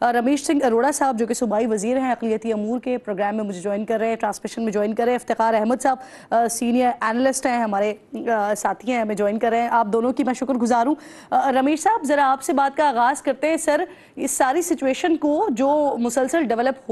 रमेश सिंह अरोड़ा साहब जो कि सूबाई वजीर हैं अक़लियती अमूर के, प्रोग्राम में मुझे ज्वाइन कर रहे हैं, ट्रांसमिशन में ज्वाइन कर रहे हैं। इफ्तिखार अहमद साहब सीनियर एनालिस्ट हैं, हमारे साथी हैं, हमें ज्वाइन कर रहे हैं। आप दोनों की मैं शुक्रगुजार हूँ। रमेश साहब, ज़रा आपसे बात का आगाज़ करते हैं। सर, इस सारी सिचुएशन को जो मुसलसल डेवलप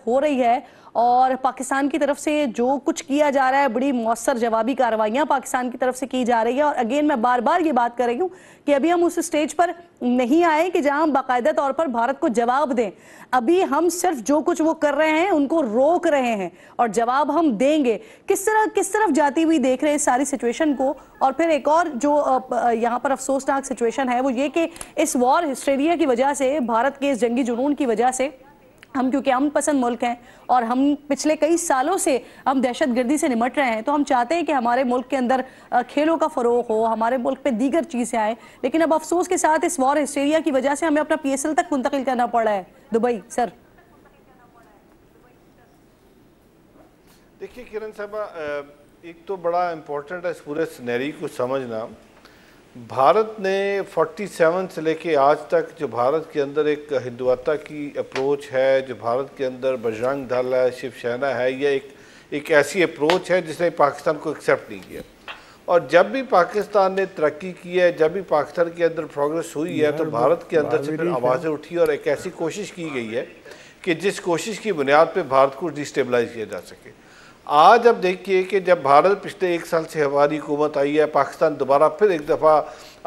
हो रही है और पाकिस्तान की तरफ से जो कुछ किया जा रहा है, बड़ी मौसर जवाबी कार्रवाइयाँ पाकिस्तान की तरफ से की जा रही है। और अगेन मैं बार बार ये बात कर रही हूँ कि अभी हम उस स्टेज पर नहीं आए कि जहां हम बाकायदा तौर पर भारत को जवाब दें। अभी हम सिर्फ जो कुछ वो कर रहे हैं उनको रोक रहे हैं और जवाब हम देंगे। किस तरफ जाती हुई देख रहे हैं इस सारी सिचुएशन को? और फिर एक और जो यहाँ पर अफसोसनाक सिचुएशन है वो ये कि इस वॉर हिस्टेरिया की वजह से, भारत के इस जंगी जुनून की वजह से, हम क्योंकि अमन पसंद मुल्क हैं और हम पिछले कई सालों से हम दहशतगर्दी से निमट रहे हैं, तो हम चाहते हैं कि हमारे मुल्क के अंदर खेलों का फ़रोग हो, हमारे मुल्क पे दीगर चीज़ें आए। लेकिन अब अफसोस के साथ इस वॉर हिस्टेरिया की वजह से हमें अपना PSL तक मुंतकिल करना पड़ रहा है दुबई। सर देखिए किरण साहबा, एक तो बड़ा इम्पोर्टेंट है इस पूरे सिनेरियो को समझना। भारत ने 47 से लेके आज तक जो भारत के अंदर एक हिंदुत्व की अप्रोच है, जो भारत के अंदर बजरंग दल है, शिवसेना है, यह एक ऐसी अप्रोच है जिसने पाकिस्तान को एक्सेप्ट नहीं किया। और जब भी पाकिस्तान ने तरक्की की है, जब भी पाकिस्तान के अंदर प्रोग्रेस हुई है, तो भारत के अंदर से फिर आवाज़ें उठी और एक ऐसी कोशिश की गई है कि जिस कोशिश की बुनियाद पर भारत को डिस्टेबलाइज किया जा सके। आज अब देखिए कि जब भारत पिछले 1 साल से हमारी हुकूमत आई है, पाकिस्तान दोबारा फिर एक दफ़ा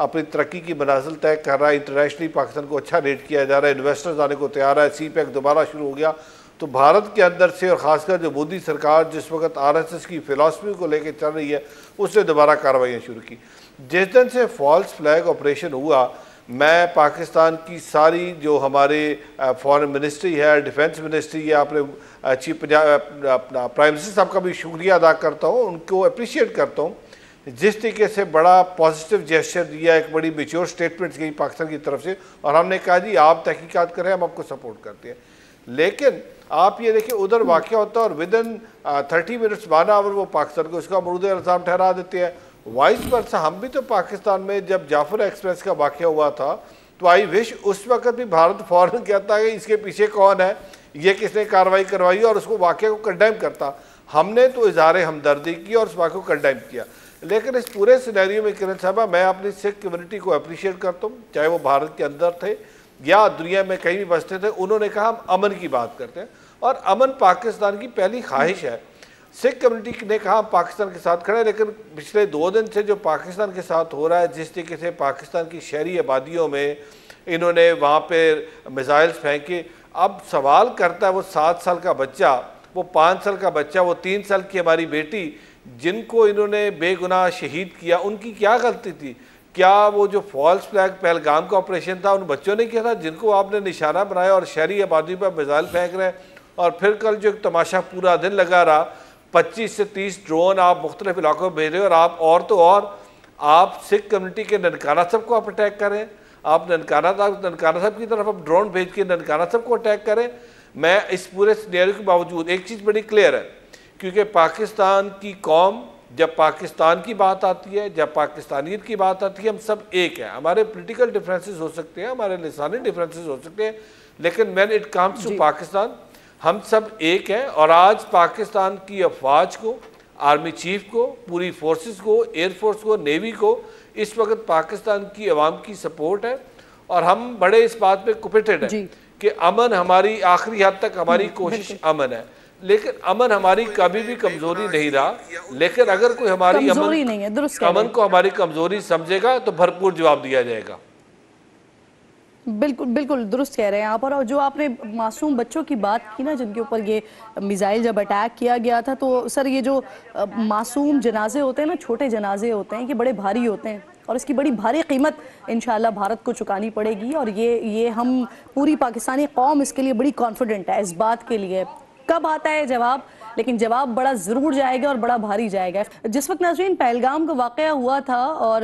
अपनी तरक्की की मनाजिल तय कर रहा है, इंटरनेशनली पाकिस्तान को अच्छा रेट किया जा रहा है, इन्वेस्टर्स आने को तैयार है, CPEC दोबारा शुरू हो गया, तो भारत के अंदर से और ख़ासकर जो मोदी सरकार जिस वक्त RSS की फ़िलासफ़ी को लेकर चल रही है, उसने दोबारा कार्रवाइयाँ शुरू की। जिस दिन से फॉल्स फ्लैग ऑपरेशन हुआ, मैं पाकिस्तान की सारी जो हमारे फॉरेन मिनिस्ट्री है, डिफेंस मिनिस्ट्री है, अपने चीफ अपना प्राइम मिनिस्टर साहब का भी शुक्रिया अदा करता हूँ, उनको अप्रिशिएट करता हूँ जिस तरीके से बड़ा पॉजिटिव जेस्चर दिया, एक बड़ी मेच्योर स्टेटमेंट्स गई पाकिस्तान की तरफ से, और हमने कहा जी आप तहकीकात करें, हम आपको सपोर्ट करते हैं। लेकिन आप ये देखिए उधर वाक़या होता है और विदिन 30 मिनट्स 12 आवर वो पाकिस्तान को उसका मरूद इल्ज़ाम ठहरा देते हैं। वाइस वर्सा हम भी तो पाकिस्तान में जब जाफर एक्सप्रेस का वाक़या हुआ था, तो आई विश उस वक्त भी भारत फ़ौरन कहता है कि इसके पीछे कौन है, ये किसने कार्रवाई करवाई, और उसको वाक़े को कंडेम करता। हमने तो इज़हार हमदर्दी की और उस वाक़े को कंडेम किया। लेकिन इस पूरे सिनेरियो में किरण साहबा, मैं अपनी सिख कम्युनिटी को अप्रिशिएट करता हूँ, चाहे वो भारत के अंदर थे या दुनिया में कहीं भी बसते थे। उन्होंने कहा हम अमन की बात करते हैं और अमन पाकिस्तान की पहली ख्वाहिश है। सिख कम्युनिटी ने कहा हम पाकिस्तान के साथ खड़े हैं, लेकिन पिछले 2 दिन से जो पाकिस्तान के साथ हो रहा है, जिस तरीके से पाकिस्तान की शहरी आबादियों में इन्होंने वहाँ पर मिसाइल्स फेंके, अब सवाल करता है वो 7 साल का बच्चा, वो 5 साल का बच्चा, वो 3 साल की हमारी बेटी, जिनको इन्होंने बेगुनाह शहीद किया, उनकी क्या गलती थी? क्या वो जो फॉल्स फ्लैग पहलगाम का ऑपरेशन था उन बच्चों ने किया था जिनको आपने निशाना बनाया और शहरी आबादी पर मिसाइल फेंक रहे हैं? और फिर कल जो तमाशा पूरा दिन लगा रहा, 25 से 30 ड्रोन आप मुख्तलिफ इलाकों में भेज रहे हो, और आप आप सिख कम्युनिटी के ननकाना साहब को आप अटैक करें, आप ननकाना साहब की तरफ आप ड्रोन भेज के ननकाना साहब को अटैक करें। मैं इस पूरे सिनेरियो के बावजूद एक चीज़ बड़ी क्लियर है, क्योंकि पाकिस्तान की कौम, जब पाकिस्तान की बात आती है, जब पाकिस्तानियत की बात आती है, हम सब एक हैं। हमारे पॉलिटिकल डिफरेंसेस हो सकते हैं, हमारे लिसानी डिफरेंसेस हो सकते हैं, लेकिन when it comes to Pakistan हम सब एक हैं। और आज पाकिस्तान की अफवाज को, आर्मी चीफ को, पूरी फोर्सेस को, एयरफोर्स को, नेवी को इस वक्त पाकिस्तान की अवाम की सपोर्ट है और हम बड़े इस बात पे कमिटेड हैं कि अमन हमारी आखिरी हद तक हमारी कोशिश अमन है। लेकिन अमन हमारी कभी भी कमजोरी नहीं रहा, लेकिन अगर कोई हमारी अमन को हमारी कमजोरी समझेगा तो भरपूर जवाब दिया जाएगा। बिल्कुल बिल्कुल दुरुस्त कह रहे हैं आप। और जो आपने मासूम बच्चों की बात की ना, जिनके ऊपर ये मिसाइल जब अटैक किया गया था, तो सर ये जो मासूम जनाजे होते हैं ना, छोटे जनाजे होते हैं कि बड़े भारी होते हैं और इसकी बड़ी भारी कीमत इंशाल्लाह भारत को चुकानी पड़ेगी। और ये हम पूरी पाकिस्तानी कौम इसके लिए बड़ी कॉन्फिडेंट है इस बात के लिए। कब आता है जवाब, लेकिन जवाब बड़ा ज़रूर जाएगा और बड़ा भारी जाएगा। जिस वक्त नाज़रीन पहलगाम का वाक़या हुआ था और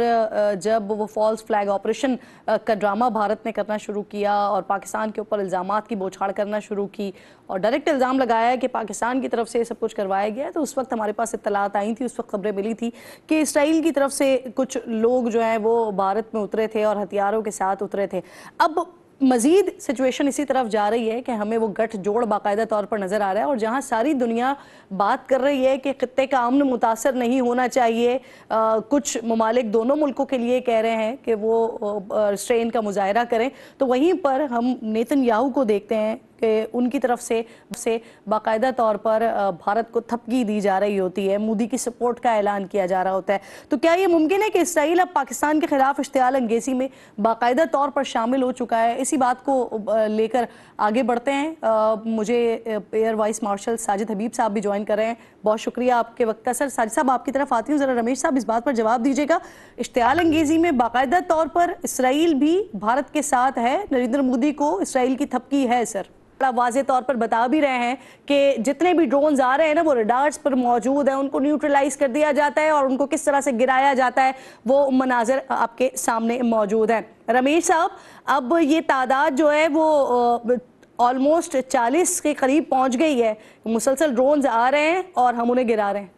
जब वो फॉल्स फ्लैग ऑपरेशन का ड्रामा भारत ने करना शुरू किया और पाकिस्तान के ऊपर इल्ज़ामात की बौछार करना शुरू की और डायरेक्ट इल्ज़ाम लगाया कि पाकिस्तान की तरफ से सब कुछ करवाया गया, तो उस वक्त हमारे पास इत्तलात आई थी, उस वक्त खबरें मिली थी कि इसराइल की तरफ से कुछ लोग जो हैं वो भारत में उतरे थे और हथियारों के साथ उतरे थे। अब मजीद सिचुएशन इसी तरफ जा रही है कि हमें वो गठजोड़ बाकायदा तौर पर नज़र आ रहा है, और जहाँ सारी दुनिया बात कर रही है कि खित्ते का अमन मुतासर नहीं होना चाहिए, कुछ ममालिक दोनों मुल्कों के लिए कह रहे हैं कि वो स्ट्रेन का मुजाहरा करें, तो वहीं पर हम नेतन्याहू को देखते हैं कि उनकी तरफ से बाकायदा तौर पर भारत को थपकी दी जा रही होती है, मोदी की सपोर्ट का ऐलान किया जा रहा होता है। तो क्या ये मुमकिन है कि इसराइल अब पाकिस्तान के खिलाफ इश्तियाल अंगेज़ी में बाकायदा तौर पर शामिल हो चुका है? इसी बात को लेकर आगे बढ़ते हैं। मुझे एयर वाइस मार्शल साजिद हबीब साहब भी ज्वाइन कर रहे हैं, बहुत शुक्रिया आपके वक्त का। सर साजिद साहब आपकी तरफ आती हूँ, ज़रा रमेश साहब इस बात पर जवाब दीजिएगा, इश्तियाल अंगेज़ी में बाकायदा तौर पर इसराइल भी भारत के साथ है, नरेंद्र मोदी को इसराइल की थपकी है सर, बड़ा वाज़े तौर पर बता भी रहे हैं कि जितने भी ड्रोन्स आ रहे हैं ना वो रडार्स पर मौजूद हैं, उनको न्यूट्रलाइज कर दिया जाता है और उनको किस तरह से गिराया जाता है वो मनाजर आपके सामने मौजूद हैं। रमेश साहब, अब ये तादाद जो है वो ऑलमोस्ट 40 के करीब पहुंच गई है, मुसलसल ड्रोन्स आ रहे हैं और हम उन्हें गिरा रहे हैं।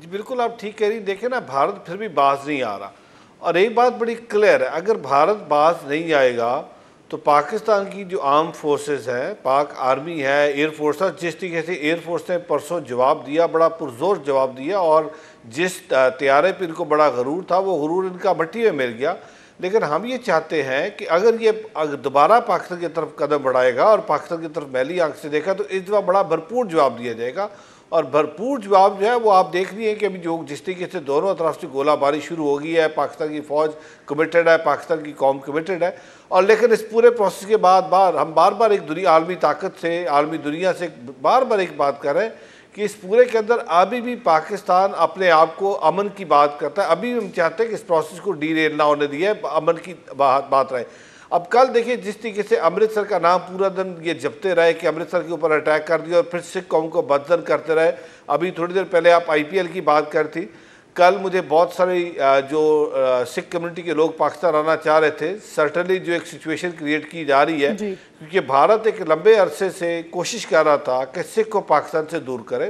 जी बिल्कुल, आप ठीक कह रही। देखें ना, भारत फिर भी बाज नहीं आ रहा, और एक बात बड़ी क्लियर है, अगर भारत बाज नहीं आएगा तो पाकिस्तान की जो आर्म फोर्सेस हैं, पाक आर्मी है, एयरफोर्स है, जिस तरीके से एयरफोर्स ने परसों जवाब दिया, बड़ा पुरजोर जवाब दिया, और जिस तैयारे पर इनको बड़ा गरूर था वो गरूर इनका मट्टी में मिल गया। लेकिन हम ये चाहते हैं कि अगर ये दोबारा पाकिस्तान की तरफ कदम बढ़ाएगा और पाकिस्तान की तरफ मैली आंख से देखा तो इस दफ़ा बड़ा भरपूर जवाब दिया जाएगा, और भरपूर जवाब जो है वो आप देख रही हैं कि अभी जो जिस तरीके से दोनों तरफ से गोलाबारी शुरू हो गई है, पाकिस्तान की फ़ौज कमिटेड है, पाकिस्तान की कौम कमिटेड है, और लेकिन इस पूरे प्रोसेस के बाद हम बार बार एक दुनिया आलमी ताकत से, आलमी दुनिया से बार बार एक बात कर रहे हैं कि इस पूरे के अंदर अभी भी पाकिस्तान अपने आप को अमन की बात करता है। अभी हम चाहते हैं कि इस प्रोसेस को डीरेल ना होने दिया, अमन की बात रहे। अब कल देखिए जिस तरीके से अमृतसर का नाम पूरा दिन ये जपते रहे कि अमृतसर के ऊपर अटैक कर दिया और फिर सिख कौम को बदजन करते रहे। अभी थोड़ी देर पहले आप IPL की बात कर थी, कल मुझे बहुत सारे जो सिख कम्युनिटी के लोग पाकिस्तान आना चाह रहे थे, सर्टनली जो एक सिचुएशन क्रिएट की जा रही है, क्योंकि भारत एक लंबे अरसे से कोशिश कर रहा था कि सिख को पाकिस्तान से दूर करे,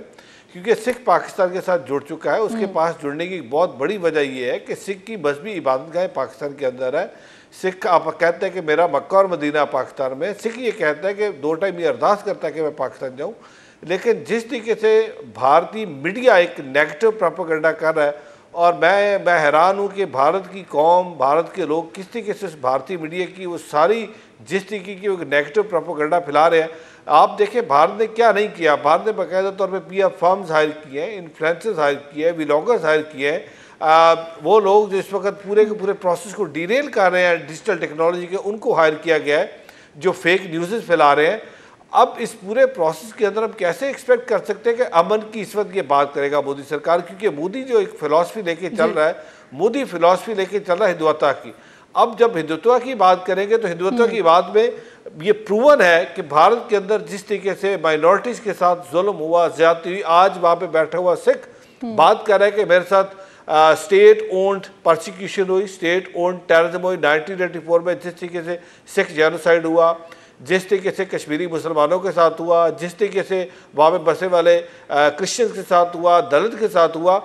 क्योंकि सिख पाकिस्तान के साथ जुड़ चुका है। उसके पास जुड़ने की बहुत बड़ी वजह यह है कि सिख की मजहबी इबादतगाहें पाकिस्तान के अंदर है। सिख आप कहते हैं कि मेरा मक्का और मदीना पाकिस्तान में, सिख ये कहता है कि 2 टाइम ये अरदास करता है कि मैं पाकिस्तान जाऊँ। लेकिन जिस तरीके से भारतीय मीडिया एक नेगेटिव प्रोपेगेंडा कर रहा है, और मैं हैरान हूँ कि भारत की कौम, भारत के लोग किस तरीके से भारतीय मीडिया की वो सारी जिस तरीके की वो नेगेटिव प्रोपेगेंडा फैला रहे हैं। आप देखें भारत ने क्या नहीं किया, भारत ने बाकायदा तौर पर PR फर्म्स हायर किए हैं, इन्फ्लुएंसर्स हायर किए हैं, व्लॉगर्स हायर किए हैं, वो लोग जो इस वक्त पूरे के पूरे प्रोसेस को डीरेल कर रहे हैं डिजिटल टेक्नोलॉजी के, उनको हायर किया गया है जो फेक न्यूज़ फैला रहे हैं। अब इस पूरे प्रोसेस के अंदर हम कैसे एक्सपेक्ट कर सकते हैं कि अमन की इस वक्त ये बात करेगा मोदी सरकार, क्योंकि मोदी जो एक फिलॉसफी लेके चल रहा है, मोदी फिलॉसफी लेके चल रहा है हिंदुत्व की। अब जब हिंदुत्व की बात करेंगे तो हिंदुत्व की बात में ये प्रूवन है कि भारत के अंदर जिस तरीके से माइनॉरिटीज़ के साथ जुल्म हुआ, ज्यादती हुई, आज वहाँ पे बैठा हुआ सिख बात कर रहा है कि मेरे साथ स्टेट ओन्ड परसिक्यूशन हुई, स्टेट ओन्ड टेररिज्म हुई। 1984 में जिस तरीके से सिख जेनोसाइड हुआ, जिस तरीके से कश्मीरी मुसलमानों के साथ हुआ, जिस तरीके से वहाँ पे बसे वाले क्रिश्चियंस के साथ हुआ, दलित के साथ हुआ,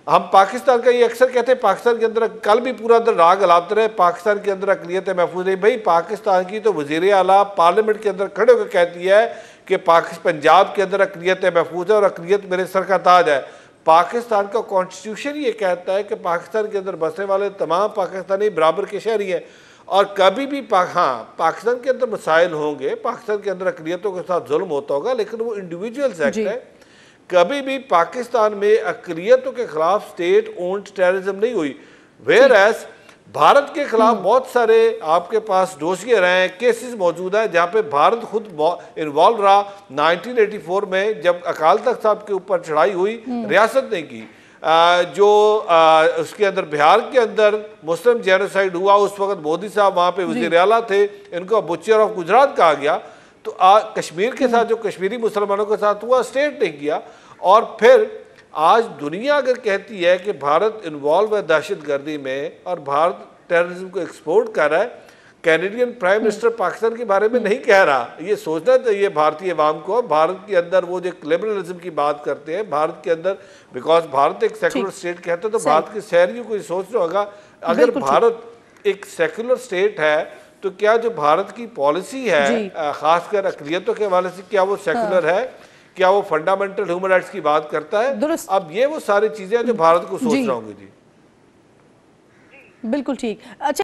हम पाकिस्तान का ये अक्सर कहते हैं पाकिस्तान के अंदर, कल भी पूरा दिन राग अलापते रहे पाकिस्तान के अंदर अक़लियत महफूज नहीं। भाई पाकिस्तान की तो वज़ीर आला पार्लियामेंट के अंदर खड़े होकर कहती है कि पंजाब के अंदर अक़लियत महफूज है और अक़लियत मेरे सर का ताज है। पाकिस्तान का कॉन्स्टिट्यूशन ये कहता है कि पाकिस्तान के अंदर बसने वाले तमाम पाकिस्तानी बराबर के शहरी हैं, और कभी भी पाकिस्तान के अंदर मसाइल होंगे, पाकिस्तान के अंदर अक़लियतों के साथ जुल्म होता होगा, लेकिन वो इंडिविजुअल्स एक्ट है। कभी भी पाकिस्तान में अक़लियतों के खिलाफ स्टेट ओन्ड टेररिज्म नहीं हुई। वेयर एज भारत के खिलाफ बहुत सारे आपके पास डोसियर हैं, केसेस मौजूद हैं जहाँ पे भारत खुद इन्वॉल्व रहा। 1984 में जब अकाल तख्त साहब के ऊपर चढ़ाई हुई, रियासत ने की, उसके अंदर बिहार के अंदर मुस्लिम जेनोसाइड हुआ, उस वक्त मोदी साहब वहाँ पे वज़ीर आला थे, इनको बुचर ऑफ गुजरात कहा गया। तो कश्मीर के साथ जो कश्मीरी मुसलमानों के साथ हुआ, स्टेट ने किया। और फिर आज दुनिया अगर कहती है कि भारत इन्वॉल्व है दहशतगर्दी में और भारत टेररिज्म को एक्सपोर्ट कर रहा है, कैनेडियन प्राइम मिनिस्टर पाकिस्तान के बारे में नहीं कह रहा। ये सोचना चाहिए भारतीय अवाम को, भारत के अंदर वो जो लिबरलिज्म की बात करते हैं भारत के अंदर, बिकॉज भारत एक सेकुलर स्टेट कहते हैं, तो भारत के शहरियों को सोचना होगा अगर भारत एक सेकुलर स्टेट है, तो क्या जो भारत की पॉलिसी है खासकर अक़लियतों के हवाले से, क्या वो सेकुलर है, क्या वो फंडामेंटल ह्यूमन राइट्स की बात करता है? अब ये वो सारी चीजें जो भारत को सोचना होंगी। जी बिल्कुल ठीक। अच्छा